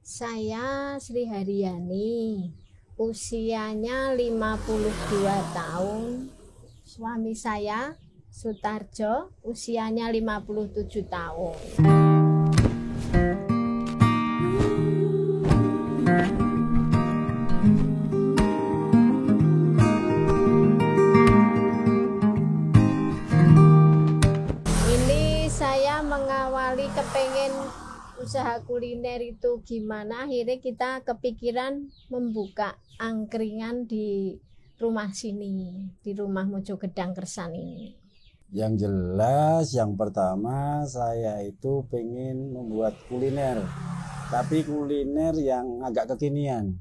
Saya Sri Haryani, usianya 52 tahun. Suami saya Sutarjo, usianya 57 tahun. Ini saya mengawali kepengen usaha kuliner itu gimana, akhirnya kita kepikiran membuka angkringan di rumah sini, di rumah Mojogedang Kersan ini. Yang jelas yang pertama saya itu pengen membuat kuliner, tapi kuliner yang agak kekinian.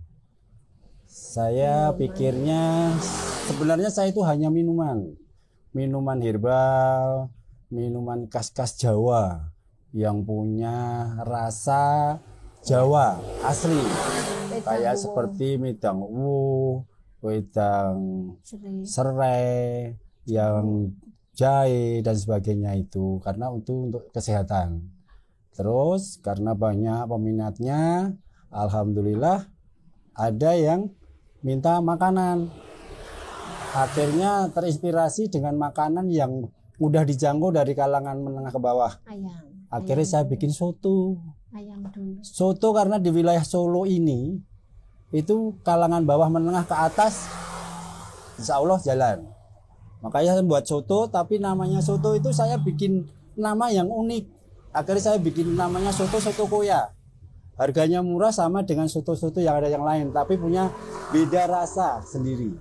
Saya pikirnya sebenarnya saya itu hanya minuman herbal, minuman khas-khas Jawa yang punya rasa Jawa asli, kayak seperti wedang uwuh, wedang serai, yang jahe dan sebagainya itu, karena untuk kesehatan. Terus karena banyak peminatnya, alhamdulillah ada yang minta makanan. Akhirnya terinspirasi dengan makanan yang mudah dijangkau dari kalangan menengah ke bawah. Akhirnya saya bikin soto. Soto karena di wilayah Solo ini itu kalangan bawah menengah ke atas insya Allah jalan. Makanya saya buat soto, tapi namanya soto itu saya bikin nama yang unik. Akhirnya saya bikin namanya soto koya. Harganya murah sama dengan soto-soto yang ada yang lain, tapi punya beda rasa sendiri.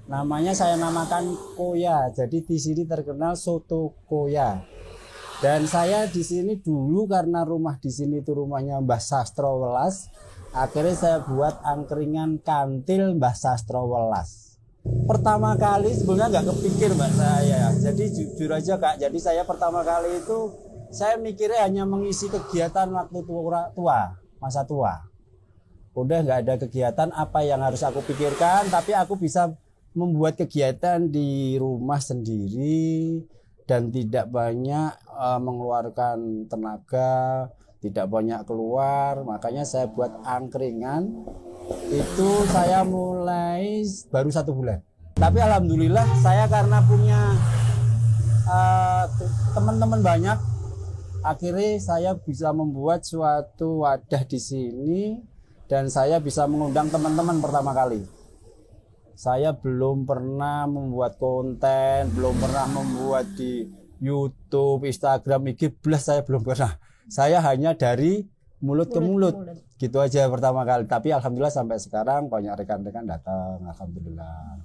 Namanya saya namakan koya. Jadi di sini terkenal soto koya. Dan saya di sini dulu karena rumah di sini itu rumahnya Mbah Sastro Welas, akhirnya saya buat angkringan kantil Mbah Sastro Welas. Pertama kali sebenarnya nggak kepikir Mbak saya. Jadi jujur aja Kak, jadi saya pertama kali itu saya mikirnya hanya mengisi kegiatan waktu tua, masa tua. Udah nggak ada kegiatan apa yang harus aku pikirkan, tapi aku bisa membuat kegiatan di rumah sendiri dan tidak banyak mengeluarkan tenaga, tidak banyak keluar. Makanya saya buat angkringan itu saya mulai baru 1 bulan. Tapi alhamdulillah saya karena punya teman-teman banyak, akhirnya saya bisa membuat suatu wadah di sini dan saya bisa mengundang teman-teman pertama kali. Saya belum pernah membuat konten, belum pernah membuat di YouTube, Instagram, IG, saya belum pernah. Saya hanya dari mulut ke mulut. Gitu aja pertama kali. Tapi alhamdulillah sampai sekarang banyak rekan-rekan datang, alhamdulillah.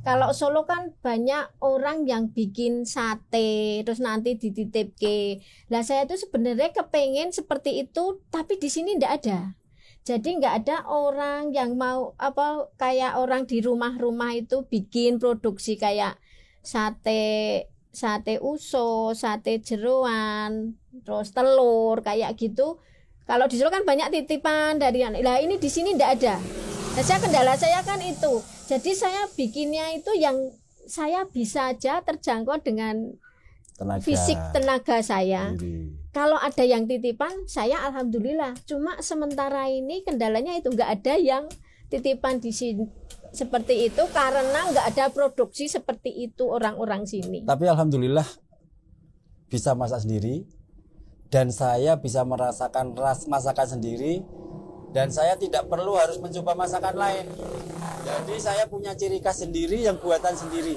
Kalau Solo kan banyak orang yang bikin sate terus nanti dititipke. Lah saya tuh sebenarnya kepengen seperti itu, tapi di sini enggak ada. Jadi nggak ada orang yang mau kayak orang di rumah-rumah itu bikin produksi kayak sate uso, sate jeroan, terus telur kayak gitu. Kalau di Solo kan banyak titipan dari lah, ini di sini nggak ada. Nah, kendala saya kan itu. Jadi saya bikinnya itu yang saya bisa aja terjangkau dengan fisik tenaga saya. Kalau ada yang titipan, saya alhamdulillah. Cuma sementara ini kendalanya itu nggak ada yang titipan di sini seperti itu karena nggak ada produksi seperti itu orang-orang sini. Tapi alhamdulillah bisa masak sendiri dan saya bisa merasakan masakan sendiri dan saya tidak perlu harus mencoba masakan lain. Jadi saya punya ciri khas sendiri yang buatan sendiri.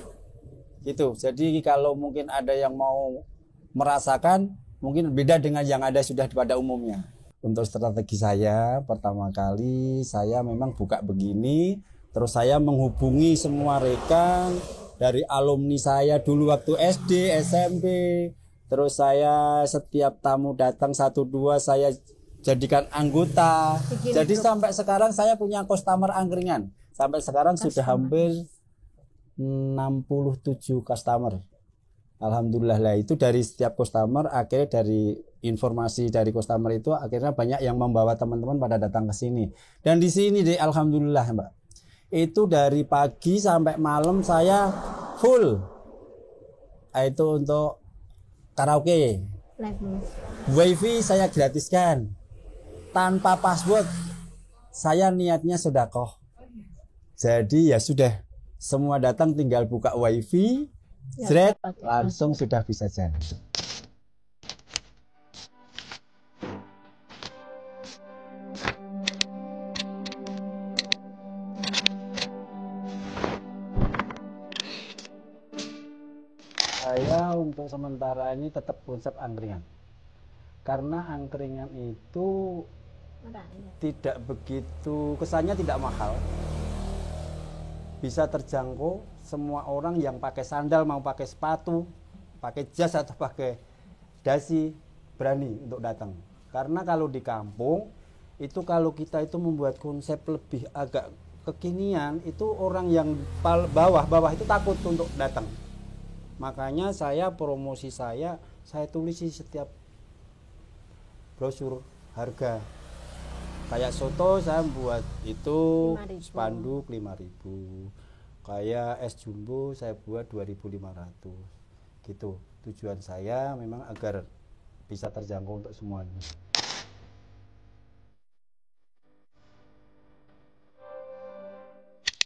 Gitu. Jadi kalau mungkin ada yang mau merasakan, mungkin beda dengan yang ada sudah pada umumnya. Untuk strategi saya, pertama kali saya memang buka begini, terus saya menghubungi semua rekan dari alumni saya dulu waktu SD, SMP, terus saya setiap tamu datang 1-2 saya jadikan anggota. Jadi sampai sekarang saya punya customer angkringan. Sampai sekarang sudah hampir 67 customer. Alhamdulillah lah, itu dari setiap customer, akhirnya dari informasi dari customer itu akhirnya banyak yang membawa teman-teman pada datang ke sini. Dan di sini deh alhamdulillah Mbak, itu dari pagi sampai malam saya full. Itu untuk karaoke, wifi saya gratiskan, tanpa password. Saya niatnya sedekah. Jadi ya sudah, semua datang tinggal buka wifi, Ya, langsung sudah bisa jalan. Saya untuk sementara ini tetap konsep angkringan. Karena angkringan itu tidak begitu, kesannya tidak mahal. Bisa terjangkau semua orang yang pakai sandal, mau pakai sepatu, pakai jas atau pakai dasi, berani untuk datang. Karena kalau di kampung itu, kalau kita itu membuat konsep lebih agak kekinian, itu orang yang bawah itu takut untuk datang. Makanya saya promosi saya tulis di setiap brosur harga. Kayak soto saya buat itu 5.000. spanduk 5.000. Kayak es jumbo saya buat 2.500. Gitu. Tujuan saya memang agar bisa terjangkau untuk semuanya.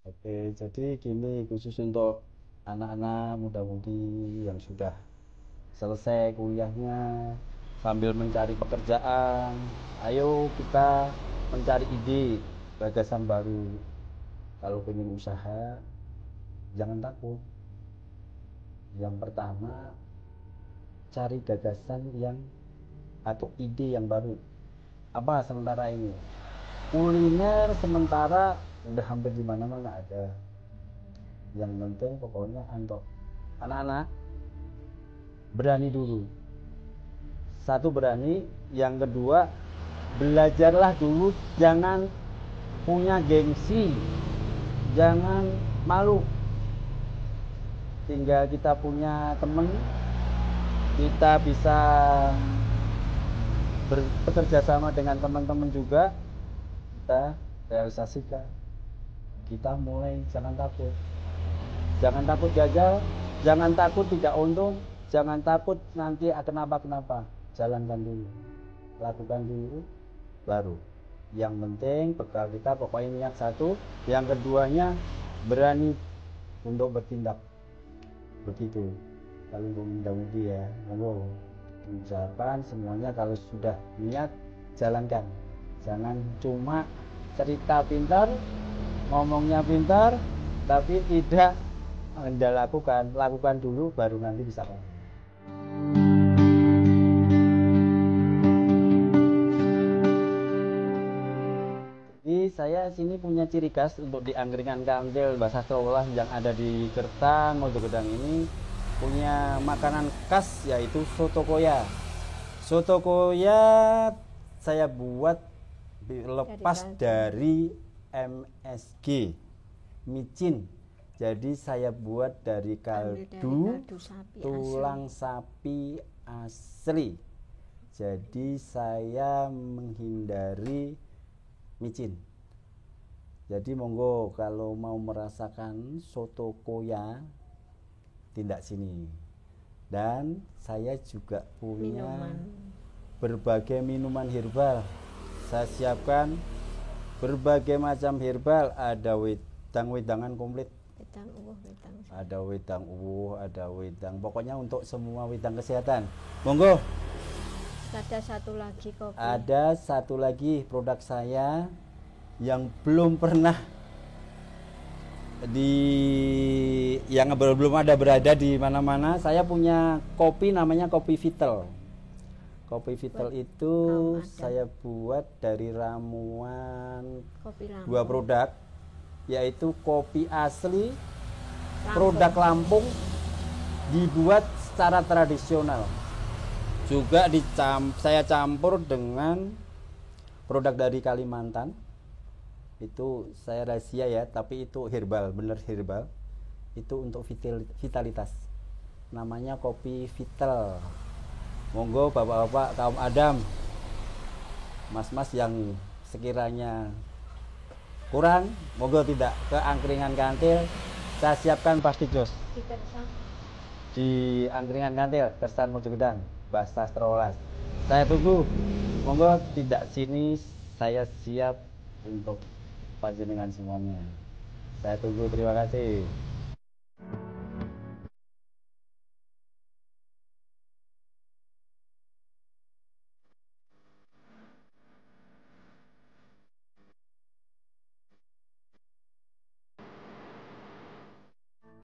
Oke, jadi gini, khusus untuk anak-anak muda-mudi yang sudah selesai kuliahnya sambil mencari pekerjaan, ayo kita mencari ide, gagasan baru. Kalau pengen usaha, jangan takut. Yang pertama, cari gagasan yang atau ide yang baru. Apa sementara ini? Kuliner sementara udah hampir di mana-mana ada. Yang penting pokoknya untuk anak-anak berani dulu. Satu, berani. Yang kedua, belajarlah dulu, jangan punya gengsi, jangan malu. Tinggal kita punya teman, kita bisa bekerja sama dengan teman-teman juga, kita realisasikan. Kita mulai, jangan takut. Jangan takut gagal, jangan takut tidak untung, jangan takut nanti kenapa-kenapa. Jalankan dulu, lakukan dulu, baru. Yang penting bekal kita pokoknya niat satu. Yang keduanya berani untuk bertindak. Begitu. Kalau mudah-mudahan ya, monggo ucapan semuanya, kalau sudah niat jalankan. Jangan cuma cerita pintar, ngomongnya pintar, tapi tidak Anda lakukan dulu, baru nanti bisa. Jadi saya sini punya ciri khas untuk di angkringan Kantil Mbah Sastrowelas yang ada di Kertang, Mojokedang ini, punya makanan khas yaitu soto koya. Soto koya saya buat lepas dari MSG, micin. Jadi saya buat dari kaldu tulang sapi asli. Jadi saya menghindari micin. Jadi monggo kalau mau merasakan soto koya, tindak sini. Dan saya juga punya berbagai minuman herbal. Saya siapkan berbagai macam herbal, ada wedangan komplit. Ada wedang uwuh, ada wedang, pokoknya untuk semua wedang kesehatan. Monggo. Ada satu lagi kopi. Ada satu lagi produk saya yang belum pernah belum ada berada di mana-mana. Saya punya kopi namanya kopi Vital. Kopi Vital itu saya buat dari ramuan dua produk, yaitu kopi asli produk Lampung dibuat secara tradisional. Juga saya campur dengan produk dari Kalimantan. Itu saya rahasia ya, tapi itu herbal, bener herbal. Itu untuk vitalitas. Namanya kopi Vital. Monggo bapak-bapak, kaum Adam, mas-mas yang sekiranya kurang, monggo tidak ke angkringan Kantil. Saya siapkan pasti jos di angkringan Kantil Kersan Mojokedang, Mbah Sastrowelas. Saya tunggu, monggo tidak sini saya siap untuk panjenengan semuanya. Saya tunggu, terima kasih.